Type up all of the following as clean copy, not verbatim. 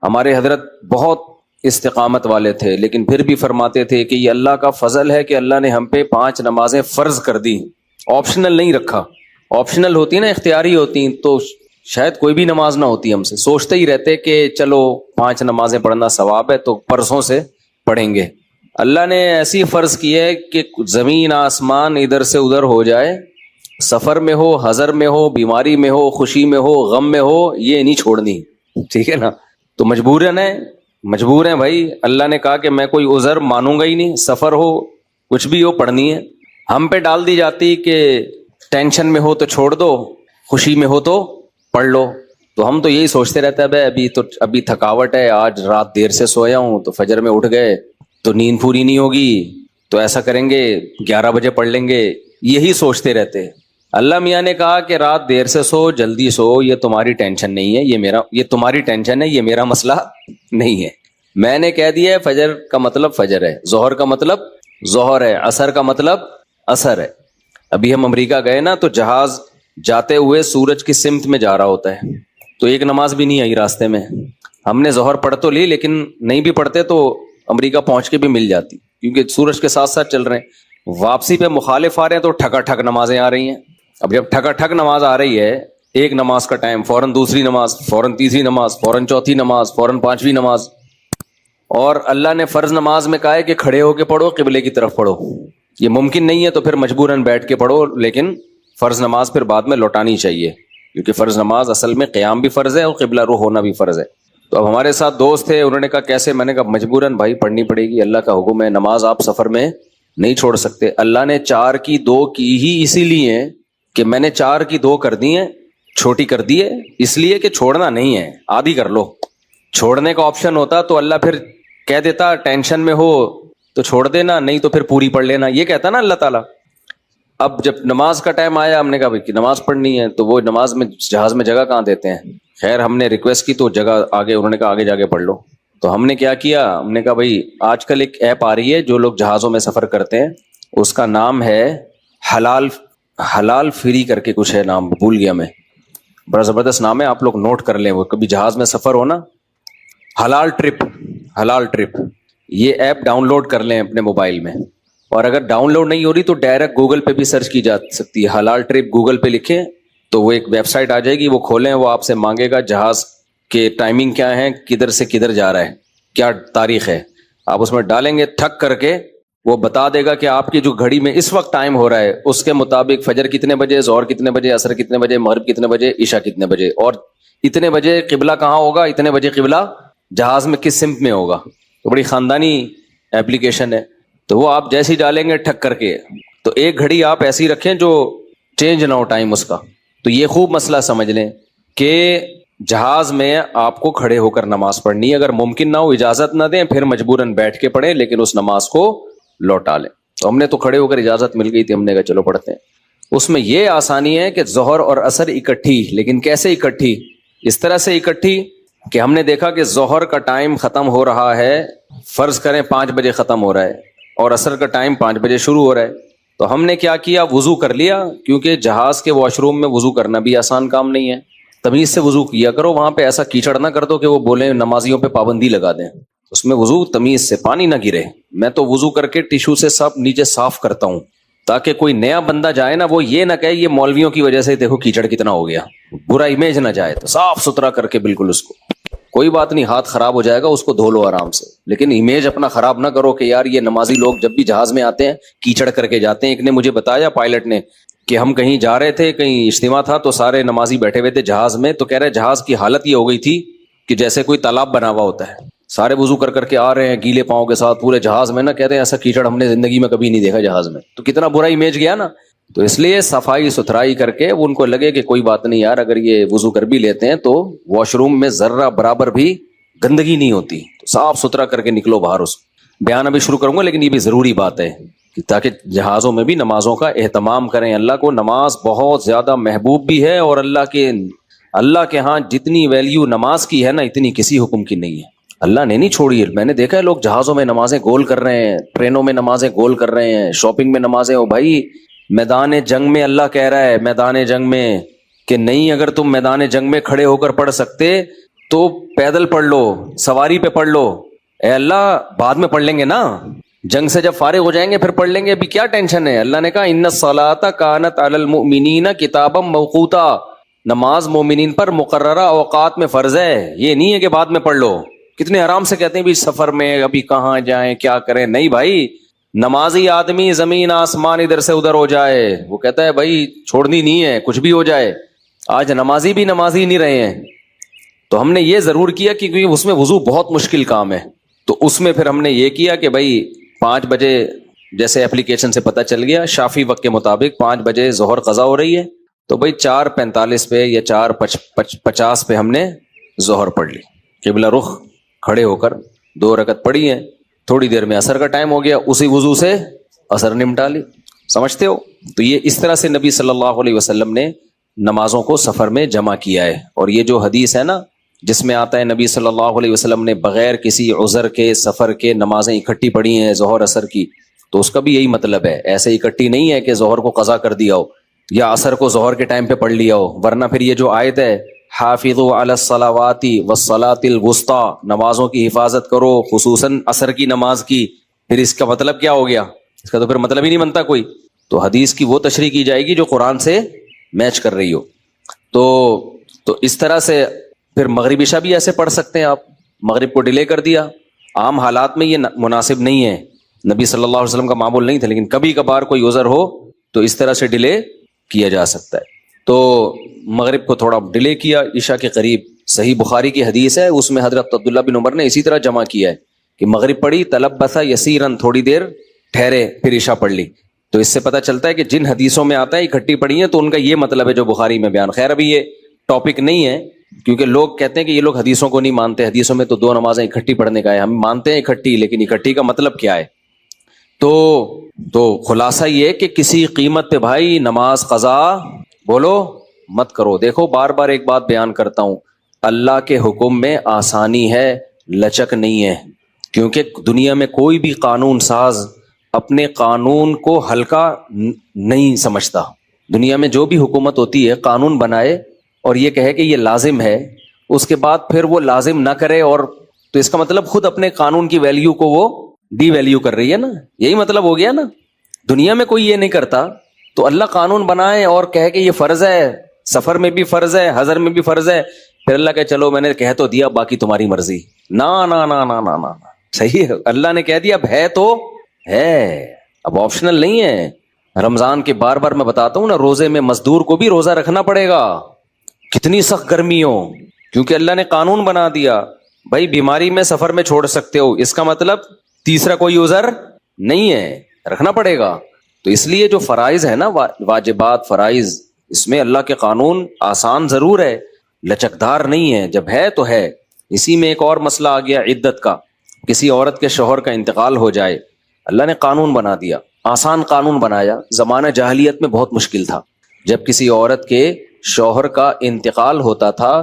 ہمارے حضرت بہت استقامت والے تھے، لیکن پھر بھی فرماتے تھے کہ یہ اللہ کا فضل ہے کہ اللہ نے ہم پہ 5 نمازیں فرض کر دی، آپشنل نہیں رکھا۔ آپشنل ہوتی نا، اختیاری ہوتی تو شاید کوئی بھی نماز نہ ہوتی، ہم سے سوچتے ہی رہتے کہ چلو 5 نمازیں پڑھنا ثواب ہے تو پرسوں سے پڑھیں گے۔ اللہ نے ایسی فرض کی ہے کہ زمین آسمان ادھر سے ادھر ہو جائے، سفر میں ہو، حضر میں ہو، بیماری میں ہو، خوشی میں ہو، غم میں ہو، یہ نہیں چھوڑنی، ٹھیک ہے نا؟ تو مجبور ہیں بھائی، اللہ نے کہا کہ میں کوئی عذر مانوں گا ہی نہیں، سفر ہو کچھ بھی ہو پڑھنی ہے۔ ہم پہ ڈال دی جاتی کہ ٹینشن میں ہو تو چھوڑ دو، خوشی میں ہو تو پڑھ لو، تو ہم تو یہی سوچتے رہتے ہیں بھائی ابھی تھکاوٹ ہے، آج رات دیر سے سویا ہوں تو فجر میں اٹھ گئے تو نیند پوری نہیں ہوگی، تو ایسا کریں گے 11 بجے پڑھ لیں گے، یہی سوچتے رہتے۔ اللہ میاں نے کہا کہ رات دیر سے سو، جلدی سو، یہ تمہاری ٹینشن نہیں ہے، یہ تمہاری ٹینشن ہے، یہ میرا مسئلہ نہیں ہے۔ میں نے کہہ دیا ہے فجر کا مطلب فجر ہے، ظہر کا مطلب ظہر ہے، عصر کا مطلب عصر ہے۔ ابھی ہم امریکہ گئے نا تو جہاز جاتے ہوئے سورج کی سمت میں جا رہا ہوتا ہے، تو ایک نماز بھی نہیں آئی راستے میں۔ ہم نے ظہر پڑھ تو لی، لیکن نہیں بھی پڑھتے تو امریکہ پہنچ کے بھی مل جاتی، کیونکہ سورج کے ساتھ ساتھ چل رہے ہیں۔ واپسی پہ مخالف آ رہے ہیں تو ٹھکا ٹھک نمازیں آ رہی ہیں۔ اب جب ٹھکا ٹھک نماز آ رہی ہے، ایک نماز کا ٹائم، فوراً دوسری نماز، فوراً تیسری نماز، فوراً چوتھی نماز، فوراً 5ویں نماز، اور اللہ نے فرض نماز میں کہا ہے کہ کھڑے ہو کے پڑھو، قبلے کی طرف پڑھو۔ یہ ممکن نہیں ہے تو پھر مجبوراً بیٹھ کے پڑھو، لیکن فرض نماز پھر بعد میں لوٹانی چاہیے، کیونکہ فرض نماز اصل میں قیام بھی فرض ہے اور قبلہ رو ہونا بھی فرض ہے۔ تو اب ہمارے ساتھ دوست تھے، انہوں نے کہا کیسے؟ میں نے کہا مجبوراً بھائی پڑھنی پڑے گی، اللہ کا حکم ہے، نماز آپ سفر میں نہیں چھوڑ سکتے۔ اللہ نے 4 کی 2 کی ہی اسی لیے کہ میں نے 4 کی 2 کر دی ہیں، چھوٹی کر دی ہے، اس لیے کہ چھوڑنا نہیں ہے، آدھی کر لو۔ چھوڑنے کا آپشن ہوتا تو اللہ پھر کہہ دیتا ٹینشن میں ہو تو چھوڑ دینا، نہیں تو پھر پوری پڑھ لینا، یہ کہتا نا اللہ تعالیٰ۔ اب جب نماز کا ٹائم آیا، ہم نے کہا بھائی کہ نماز پڑھنی ہے، تو وہ نماز میں جہاز میں جگہ کہاں دیتے ہیں؟ خیر ہم نے ریکویسٹ کی تو جگہ آگے، انہوں نے کہا آگے جا کے پڑھ لو۔ تو ہم نے کیا کیا، ہم نے کہا بھائی آج کل ایک ایپ آ رہی ہے جو لوگ جہازوں میں سفر کرتے ہیں، اس کا نام ہے حلال فری کر کے کچھ ہے، نام بھول گیا میں، بڑا زبردست نام ہے، آپ لوگ نوٹ کر لیں، وہ کبھی جہاز میں سفر ہو نا، حلال ٹرپ، یہ ایپ ڈاؤن لوڈ کر لیں اپنے موبائل میں، اور اگر ڈاؤن لوڈ نہیں ہو رہی تو ڈائریکٹ گوگل پہ بھی سرچ کی جا سکتی ہے، حلال ٹرپ گوگل پہ لکھیں تو وہ ایک ویب سائٹ آ جائے گی، وہ کھولیں، وہ آپ سے مانگے گا جہاز کے ٹائمنگ کیا ہے، کدھر سے کدھر جا رہا ہے، کیا تاریخ ہے، آپ اس میں ڈالیں گے، ٹھک کر کے وہ بتا دے گا کہ آپ کی جو گھڑی میں اس وقت ٹائم ہو رہا ہے اس کے مطابق فجر کتنے بجے، ظہر کتنے بجے، عصر کتنے بجے، مغرب کتنے بجے، عشاء کتنے بجے، اور اتنے بجے قبلہ کہاں ہوگا، اتنے بجے قبلہ جہاز میں کس سمت میں ہوگا۔ تو بڑی خاندانی ایپلیکیشن ہے، تو وہ آپ جیسے ہی ڈالیں گے ٹھک کر کے، تو ایک گھڑی آپ ایسی رکھیں جو چینج نہ ہو ٹائم اس کا۔ تو یہ خوب مسئلہ سمجھ لیں کہ جہاز میں آپ کو کھڑے ہو کر نماز پڑھنی ہے، اگر ممکن نہ ہو، اجازت نہ دیں، پھر مجبوراً بیٹھ کے پڑھیں، لیکن اس نماز کو لوٹا لیں۔ تو ہم نے تو کھڑے ہو کر اجازت مل گئی تھی، ہم نے کہا چلو پڑھتے ہیں۔ اس میں یہ آسانی ہے کہ ظہر اور عصر اکٹھی، لیکن کیسے اکٹھی؟ اس طرح سے اکٹھی کہ ہم نے دیکھا کہ ظہر کا ٹائم ختم ہو رہا ہے، فرض کریں 5 بجے ختم ہو رہا ہے، اور عصر کا ٹائم 5 بجے شروع ہو رہا ہے، تو ہم نے کیا کیا، وضو کر لیا، کیونکہ جہاز کے واش روم میں وضو کرنا بھی آسان کام نہیں ہے، تمیز سے وضو کیا کرو، وہاں پہ ایسا کیچڑ نہ کر دو کہ وہ بولیں نمازیوں پہ پابندی لگا دیں، اس میں وضو تمیز سے، پانی نہ گرے۔ میں تو وضو کر کے ٹیشو سے سب نیچے صاف کرتا ہوں، تاکہ کوئی نیا بندہ جائے نا، وہ یہ نہ کہے یہ مولویوں کی وجہ سے دیکھو کیچڑ کتنا ہو گیا، برا امیج نہ جائے، تو صاف ستھرا کر کے بالکل اس کو، کوئی بات نہیں، ہاتھ خراب ہو جائے گا اس کو دھو لو آرام سے، لیکن امیج اپنا خراب نہ کرو کہ یار یہ نمازی لوگ جب بھی جہاز میں آتے ہیں کیچڑ کر کے جاتے ہیں۔ ایک نے مجھے بتایا، پائلٹ نے، کہ ہم کہیں جا رہے تھے، کہیں اجتماع تھا، تو سارے نمازی بیٹھے ہوئے تھے جہاز میں، تو کہہ رہے جہاز کی حالت یہ ہو گئی تھی کہ جیسے کوئی تالاب بنا ہوا ہوتا ہے، سارے وضو کر کے آ رہے ہیں گیلے پاؤں کے ساتھ پورے جہاز میں، نا کہتے ہیں ایسا کیچڑ ہم نے زندگی میں کبھی نہیں دیکھا جہاز میں، تو کتنا برا امیج گیا نا۔ تو اس لیے صفائی ستھرائی کر کے ان کو لگے کہ کوئی بات نہیں یار، اگر یہ وضو کر بھی لیتے ہیں تو واش روم میں ذرہ برابر بھی گندگی نہیں ہوتی، تو صاف ستھرا کر کے نکلو باہر۔ اس بیان ابھی شروع کروں گا، لیکن یہ بھی ضروری بات ہے تاکہ جہازوں میں بھی نمازوں کا اہتمام کریں۔ اللہ کو نماز بہت زیادہ محبوب بھی ہے، اور اللہ کے ہاں جتنی ویلیو نماز کی ہے نا، اتنی کسی حکم کی نہیں ہے۔ اللہ نے نہیں چھوڑی ہے، میں نے دیکھا ہے لوگ جہازوں میں نمازیں گول کر رہے ہیں، ٹرینوں میں نمازیں گول کر رہے ہیں، شاپنگ میں نمازیں، ہو بھائی میدان جنگ میں اللہ کہہ رہا ہے، میدان جنگ میں کہ نہیں، اگر تم میدان جنگ میں کھڑے ہو کر پڑھ سکتے تو پیدل پڑھ لو, سواری پہ پڑھ لو, اے اللہ بعد میں پڑھ لیں گے نا, جنگ سے جب فارغ ہو جائیں گے پھر پڑھ لیں گے, ابھی کیا ٹینشن ہے. اللہ نے کہا ان الصلاۃ کانت علی المؤمنین کتابا موقوتا, نماز مومنین پر مقررہ اوقات میں فرض ہے, یہ نہیں ہے کہ بعد میں پڑھ لو. کتنے آرام سے کہتے ہیں بھی سفر میں ابھی کہاں جائیں کیا کریں. نہیں بھائی, نمازی آدمی زمین آسمان ادھر سے ادھر ہو جائے وہ کہتا ہے بھائی چھوڑنی نہیں ہے, کچھ بھی ہو جائے. آج نمازی بھی نمازی نہیں رہے ہیں. تو ہم نے یہ ضرور کیا کیونکہ اس میں وضو بہت مشکل کام ہے, تو اس میں پھر ہم نے یہ کیا کہ بھائی 5 بجے جیسے اپلیکیشن سے پتہ چل گیا شافی وقت کے مطابق 5 بجے ظہر قضا ہو رہی ہے, تو بھائی 4:45 پہ یا 4:50 پہ ہم نے ظہر پڑھ لی, قبلہ رخ کھڑے ہو کر 2 رکعت پڑھی ہیں. تھوڑی دیر میں عصر کا ٹائم ہو گیا, اسی وضو سے عصر نمٹا لی. سمجھتے ہو؟ تو یہ اس طرح سے نبی صلی اللہ علیہ وسلم نے نمازوں کو سفر میں جمع کیا ہے. اور یہ جو حدیث ہے نا جس میں آتا ہے نبی صلی اللہ علیہ وسلم نے بغیر کسی عذر کے سفر کے نمازیں اکٹھی پڑھی ہیں ظہر عصر کی, تو اس کا بھی یہی مطلب ہے. ایسے اکٹھی نہیں ہے کہ ظہر کو قضا کر دیا ہو یا عصر کو ظہر کے ٹائم پہ پڑھ لیا ہو, ورنہ پھر یہ جو آیت ہے حافظوا علی الصلوات والصلاۃ الوسطی, نمازوں کی حفاظت کرو خصوصاً عصر کی نماز کی, پھر اس کا مطلب کیا ہو گیا؟ اس کا تو پھر مطلب ہی نہیں بنتا کوئی. تو حدیث کی وہ تشریح کی جائے گی جو قرآن سے میچ کر رہی ہو. تو اس طرح سے پھر مغرب عشاء بھی ایسے پڑھ سکتے ہیں آپ. مغرب کو ڈیلے کر دیا, عام حالات میں یہ مناسب نہیں ہے, نبی صلی اللہ علیہ وسلم کا معمول نہیں تھا, لیکن کبھی کبھار کوئی عذر ہو تو اس طرح سے ڈیلے کیا جا سکتا ہے. تو مغرب کو تھوڑا ڈیلے کیا عشاء کے قریب. صحیح بخاری کی حدیث ہے, اس میں حضرت عبداللہ بن عمر نے اسی طرح جمع کیا ہے کہ مغرب پڑھی تلبث یسیرا, تھوڑی دیر ٹھہرے, پھر عشاء پڑھ لی. تو اس سے پتہ چلتا ہے کہ جن حدیثوں میں آتا ہے اکٹھی پڑھی ہیں تو ان کا یہ مطلب ہے جو بخاری میں بیان. خیر ابھی یہ ٹاپک نہیں ہے کیونکہ لوگ کہتے ہیں کہ یہ لوگ حدیثوں کو نہیں مانتے, حدیثوں میں تو 2 نمازیں اکٹھی پڑھنے کا ہے. ہم مانتے ہیں اکٹھی, لیکن اکٹھی کا مطلب کیا ہے؟ تو خلاصہ یہ کہ کسی قیمت پہ بھائی نماز قضا بولو مت کرو. دیکھو بار بار ایک بات بیان کرتا ہوں, اللہ کے حکم میں آسانی ہے, لچک نہیں ہے. کیونکہ دنیا میں کوئی بھی قانون ساز اپنے قانون کو ہلکا نہیں سمجھتا. دنیا میں جو بھی حکومت ہوتی ہے قانون بنائے اور یہ کہے کہ یہ لازم ہے, اس کے بعد پھر وہ لازم نہ کرے, اور تو اس کا مطلب خود اپنے قانون کی ویلیو کو وہ ڈی ویلیو کر رہی ہے نا. یہی مطلب ہو گیا نا. دنیا میں کوئی یہ نہیں کرتا, تو اللہ قانون بنائے اور کہے کہ یہ فرض ہے, سفر میں بھی فرض ہے, حضر میں بھی فرض ہے, پھر اللہ کہ چلو میں نے کہہ تو دیا باقی تمہاری مرضی. نا نا نا نا نا نا, صحیح ہے, اللہ نے کہہ دیا اب ہے تو ہے, اب آپشنل نہیں ہے. رمضان کے بار بار میں بتاتا ہوں نا, روزے میں مزدور کو بھی روزہ رکھنا پڑے گا, کتنی سخت گرمی ہو, کیونکہ اللہ نے قانون بنا دیا بھائی بیماری میں سفر میں چھوڑ سکتے ہو, اس کا مطلب تیسرا کوئی عذر نہیں ہے, رکھنا پڑے گا. تو اس لیے جو فرائض ہے نا, واجبات فرائض, اس میں اللہ کے قانون آسان ضرور ہے, لچکدار نہیں ہے. جب ہے تو ہے. اسی میں ایک اور مسئلہ آ گیا عدت کا. کسی عورت کے شوہر کا انتقال ہو جائے, اللہ نے قانون بنا دیا, آسان قانون بنایا. زمانہ جاہلیت میں بہت مشکل تھا. جب کسی عورت کے شوہر کا انتقال ہوتا تھا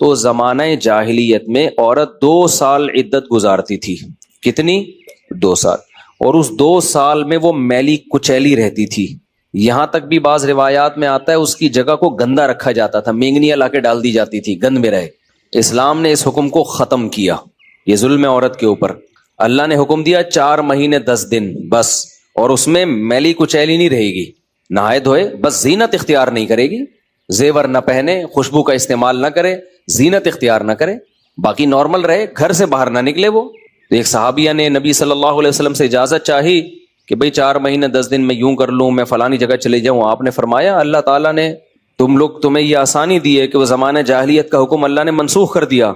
تو زمانہ جاہلیت میں عورت 2 سال عدت گزارتی تھی. کتنی؟ 2 سال. اور اس 2 سال میں وہ میلی کچیلی رہتی تھی. یہاں تک بھی بعض روایات میں آتا ہے اس کی جگہ کو گندا رکھا جاتا تھا, مینگنیاں لا کے ڈال دی جاتی تھی, گند میں رہے. اسلام نے اس حکم کو ختم کیا. یہ ظلم ہے عورت کے اوپر. اللہ نے حکم دیا 4 مہینے 10 دن بس, اور اس میں میلی کچیلی نہیں رہے گی, نہائے دھوئے, بس زینت اختیار نہیں کرے گی, زیور نہ پہنے, خوشبو کا استعمال نہ کرے, زینت اختیار نہ کرے, باقی نارمل رہے, گھر سے باہر نہ نکلے. وہ ایک صحابیہ نے نبی صلی اللہ علیہ وسلم سے اجازت چاہی کہ بھئی 4 مہینے 10 دن میں یوں کر لوں, میں فلانی جگہ چلے جاؤں. آپ نے فرمایا اللہ تعالیٰ نے تمہیں یہ آسانی دی ہے کہ وہ زمانہ جاہلیت کا حکم اللہ نے منسوخ کر دیا,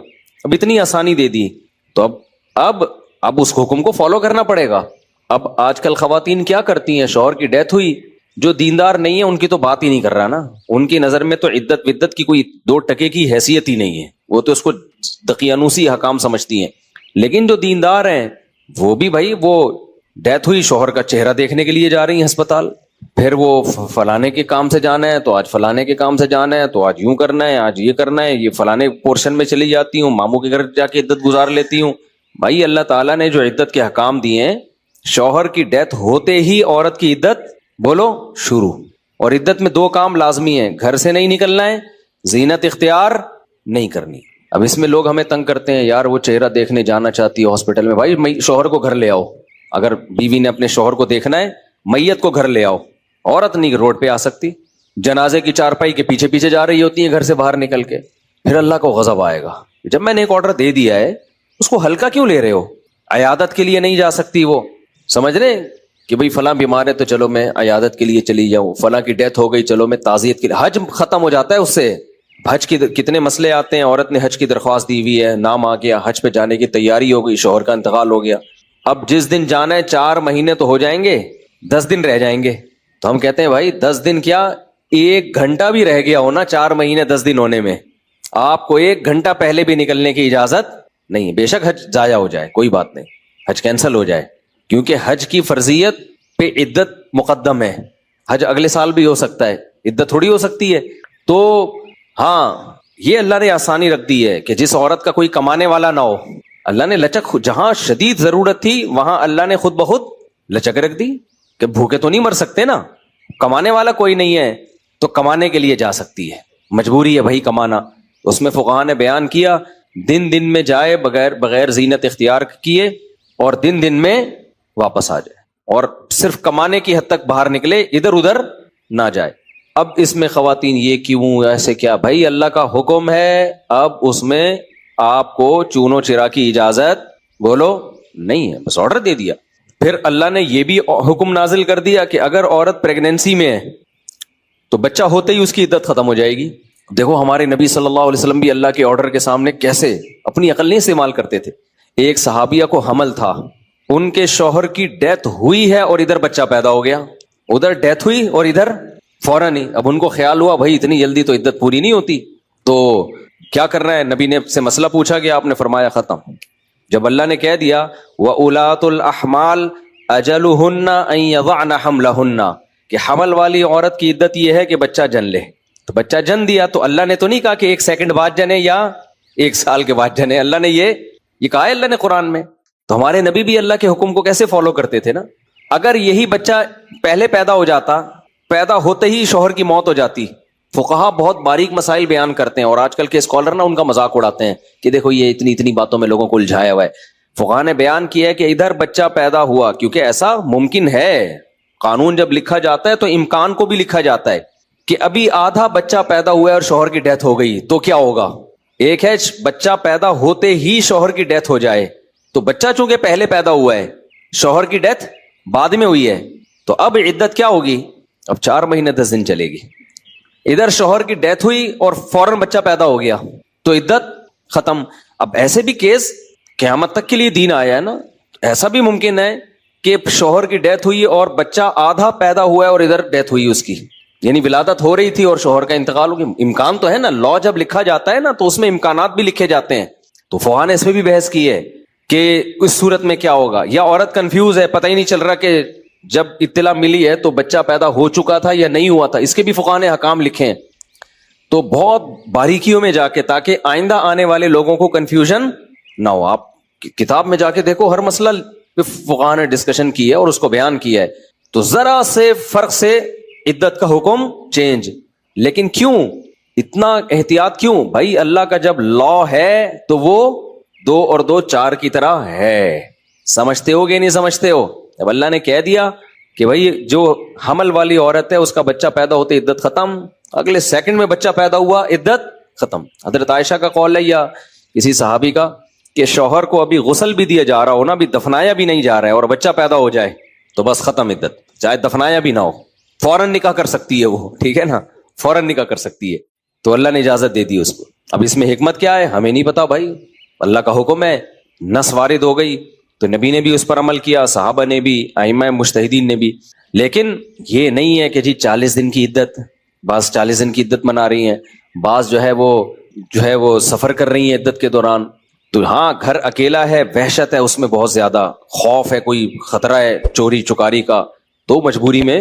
اب اتنی آسانی دے دی, تو اب اس حکم کو فالو کرنا پڑے گا. اب آج کل خواتین کیا کرتی ہیں, شوہر کی ڈیتھ ہوئی, جو دیندار نہیں ہے ان کی تو بات ہی نہیں کر رہا نا, ان کی نظر میں تو عدت ودت کی کوئی 2 ٹکے کی حیثیت ہی نہیں ہے, وہ تو اس کو دقیانوسی حکام سمجھتی ہیں. لیکن جو دیندار ہیں وہ بھی بھائی, وہ ڈیتھ ہوئی, شوہر کا چہرہ دیکھنے کے لیے جا رہی ہیں ہسپتال, پھر وہ فلانے کے کام سے جانا ہے تو آج فلانے کے کام سے جانا ہے, تو آج یوں کرنا ہے, آج یہ کرنا ہے, یہ فلانے پورشن میں چلی جاتی ہوں, ماموں کے گھر جا کے عدت گزار لیتی ہوں. بھائی اللہ تعالیٰ نے جو عدت کے حکام دیے ہیں, شوہر کی ڈیتھ ہوتے ہی عورت کی عدت بولو شروع. اور عدت میں 2 کام لازمی ہیں, گھر سے نہیں نکلنا ہے, زینت اختیار نہیں کرنی. اب اس میں لوگ ہمیں تنگ کرتے ہیں، یار وہ چہرہ دیکھنے جانا چاہتی ہے ہاسپٹل میں، بھائی شوہر کو گھر لے آؤ، اگر بیوی نے اپنے شوہر کو دیکھنا ہے میت کو گھر لے آؤ، عورت نہیں روڈ پہ آ سکتی، جنازے کی چارپائی کے پیچھے پیچھے جا رہی ہوتی ہے گھر سے باہر نکل کے، پھر اللہ کو غضب آئے گا، جب میں نے ایک آرڈر دے دیا ہے اس کو ہلکا کیوں لے رہے ہو؟ عیادت کے لیے نہیں جا سکتی وہ، سمجھ رہے کہ بھئی فلاں بیمار ہے تو چلو میں عیادت کے لیے چلی جاؤں، فلاں کی ڈیتھ ہو گئی چلو میں تعزیت کے لیے، حج ختم ہو جاتا ہے اس سے، حج کی کتنے مسئلے آتے ہیں، عورت نے حج کی درخواست دی ہوئی ہے، نام آ گیا، حج پہ جانے کی تیاری ہو گئی، شوہر کا انتقال ہو گیا، اب جس دن جانا ہے 4 مہینے تو ہو جائیں گے، 10 دن رہ جائیں گے، تو ہم کہتے ہیں بھائی 10 دن کیا 1 گھنٹہ بھی رہ گیا ہونا 4 مہینے 10 دن ہونے میں، آپ کو 1 گھنٹہ پہلے بھی نکلنے کی اجازت نہیں، بے شک حج ضائع ہو جائے کوئی بات نہیں، حج کینسل ہو جائے، کیونکہ حج کی فرضیت پہ عدت مقدم ہے، حج اگلے سال بھی ہو سکتا ہے، عدت تھوڑی ہو سکتی ہے، تو ہاں یہ اللہ نے آسانی رکھ دی ہے کہ جس عورت کا کوئی کمانے والا نہ ہو، اللہ نے لچک، جہاں شدید ضرورت تھی وہاں اللہ نے خود بخود لچک رکھ دی کہ بھوکے تو نہیں مر سکتے نا، کمانے والا کوئی نہیں ہے تو کمانے کے لیے جا سکتی ہے، مجبوری ہے بھائی کمانا، اس میں فقہاء نے بیان کیا دن میں جائے بغیر زینت اختیار کیے، اور دن میں واپس آ جائے، اور صرف کمانے کی حد تک باہر نکلے، ادھر ادھر نہ جائے۔ اب اس میں خواتین یہ کیوں ایسے کیا، بھائی اللہ کا حکم ہے، اب اس میں آپ کو چونو چرا کی اجازت بولو نہیں ہے، بس آرڈر دے دیا۔ پھر اللہ نے یہ بھی حکم نازل کر دیا کہ اگر عورت پریگنینسی میں ہے تو بچہ ہوتے ہی اس کی عدت ختم ہو جائے گی۔ دیکھو ہمارے نبی صلی اللہ علیہ وسلم بھی اللہ کے آرڈر کے سامنے کیسے اپنی عقل نہیں استعمال کرتے تھے۔ ایک صحابیہ کو حمل تھا، ان کے شوہر کی ڈیتھ ہوئی ہے اور ادھر بچہ پیدا ہو گیا، ادھر ڈیتھ ہوئی اور ادھر فوراً ہی، اب ان کو خیال ہوا بھائی اتنی جلدی تو عدت پوری نہیں ہوتی، تو کیا کرنا ہے، نبی نے سے مسئلہ پوچھا گیا، آپ نے فرمایا ختم۔ جب اللہ نے کہہ دیا وَأُولَاتُ الْأَحْمَالِ أَجَلُهُنَّ أَن يَضَعْنَ حَمْلَهُنَّ، کہ حمل والی عورت کی عدت یہ ہے کہ بچہ جن لے، تو بچہ جن دیا تو اللہ نے تو نہیں کہا کہ 1 سیکنڈ بعد جنے یا 1 سال کے بعد جنے، اللہ نے یہ کہا ہے اللہ نے قرآن میں، تو ہمارے نبی بھی اللہ کے حکم کو کیسے فالو کرتے تھے نا۔ اگر یہی بچہ پہلے پیدا ہو جاتا، پیدا ہوتے ہی شوہر کی موت ہو جاتی، فقہا بہت باریک مسائل بیان کرتے ہیں، اور آج کل کے اسکالر نا ان کا مذاق اڑاتے ہیں کہ دیکھو یہ اتنی باتوں میں لوگوں کو الجھایا ہوا ہے۔ فقہا نے بیان کیا ہے کہ ادھر بچہ پیدا ہوا، کیونکہ ایسا ممکن ہے، قانون جب لکھا جاتا ہے تو امکان کو بھی لکھا جاتا ہے کہ ابھی آدھا بچہ پیدا ہوا ہے اور شوہر کی ڈیتھ ہو گئی تو کیا ہوگا۔ ایک ہے بچہ پیدا ہوتے ہی شوہر کی ڈیتھ ہو جائے، تو بچہ چونکہ پہلے پیدا ہوا ہے، شوہر کی ڈیتھ بعد میں ہوئی ہے، تو اب عدت کیا ہوگی، اب 4 مہینے 10 دن چلے گی۔ ادھر شوہر کی ڈیتھ ہوئی اور فوراً بچہ پیدا ہو گیا تو عدت ختم۔ اب ایسے بھی کیس قیامت تک کے لیے دین آیا ہے نا، ایسا بھی ممکن ہے کہ شوہر کی ڈیتھ ہوئی اور بچہ آدھا پیدا ہوا ہے اور ادھر ڈیتھ ہوئی اس کی، یعنی ولادت ہو رہی تھی اور شوہر کا انتقال ہو گیا۔ امکان تو ہے نا، لا جب لکھا جاتا ہے نا تو اس میں امکانات بھی لکھے جاتے ہیں، تو فقہا نے اس میں بھی بحث کی ہے کہ اس صورت میں کیا ہوگا، یا عورت کنفیوز ہے، پتہ ہی نہیں چل رہا کہ جب اطلاع ملی ہے تو بچہ پیدا ہو چکا تھا یا نہیں ہوا تھا، اس کے بھی فقہا نے احکام لکھے ہیں، تو بہت باریکیوں میں جا کے، تاکہ آئندہ آنے والے لوگوں کو کنفیوژن نہ ہو۔ آپ کتاب میں جا کے دیکھو، ہر مسئلہ فقہا نے ڈسکشن کی ہے اور اس کو بیان کیا ہے، تو ذرا سے فرق سے عدت کا حکم چینج، لیکن کیوں اتنا احتیاط کیوں؟ بھائی اللہ کا جب لا ہے تو وہ 2 اور 2 4 کی طرح ہے، سمجھتے ہو گے نہیں سمجھتے ہو؟ جب اللہ نے کہہ دیا کہ بھائی جو حمل والی عورت ہے اس کا بچہ پیدا ہوتے عدت ختم، اگلے سیکنڈ میں بچہ پیدا ہوا عدت ختم۔ حضرت عائشہ کا قول ہے یا کسی صحابی کا کہ شوہر کو ابھی غسل بھی دیا جا رہا ہو نا، ابھی دفنایا بھی نہیں جا رہا ہے اور بچہ پیدا ہو جائے تو بس ختم عدت، چاہے دفنایا بھی نہ ہو، فوراً نکاح کر سکتی ہے وہ، ٹھیک ہے نا، فوراً نکاح کر سکتی ہے، تو اللہ نے اجازت دے دی اس کو۔ اب اس میں حکمت کیا ہے ہمیں نہیں پتا بھائی، اللہ کا حکم ہے، نص وارد ہو گئی تو نبی نے بھی اس پر عمل کیا، صحابہ نے بھی، ائمہ مجتہدین نے بھی، لیکن یہ نہیں ہے کہ جی 40 دن کی عدت، بعض 40 دن کی عدت منا رہی ہیں، بعض جو ہے وہ سفر کر رہی ہیں عدت کے دوران، تو ہاں گھر اکیلا ہے، وحشت ہے اس میں، بہت زیادہ خوف ہے، کوئی خطرہ ہے چوری چکاری کا، تو مجبوری میں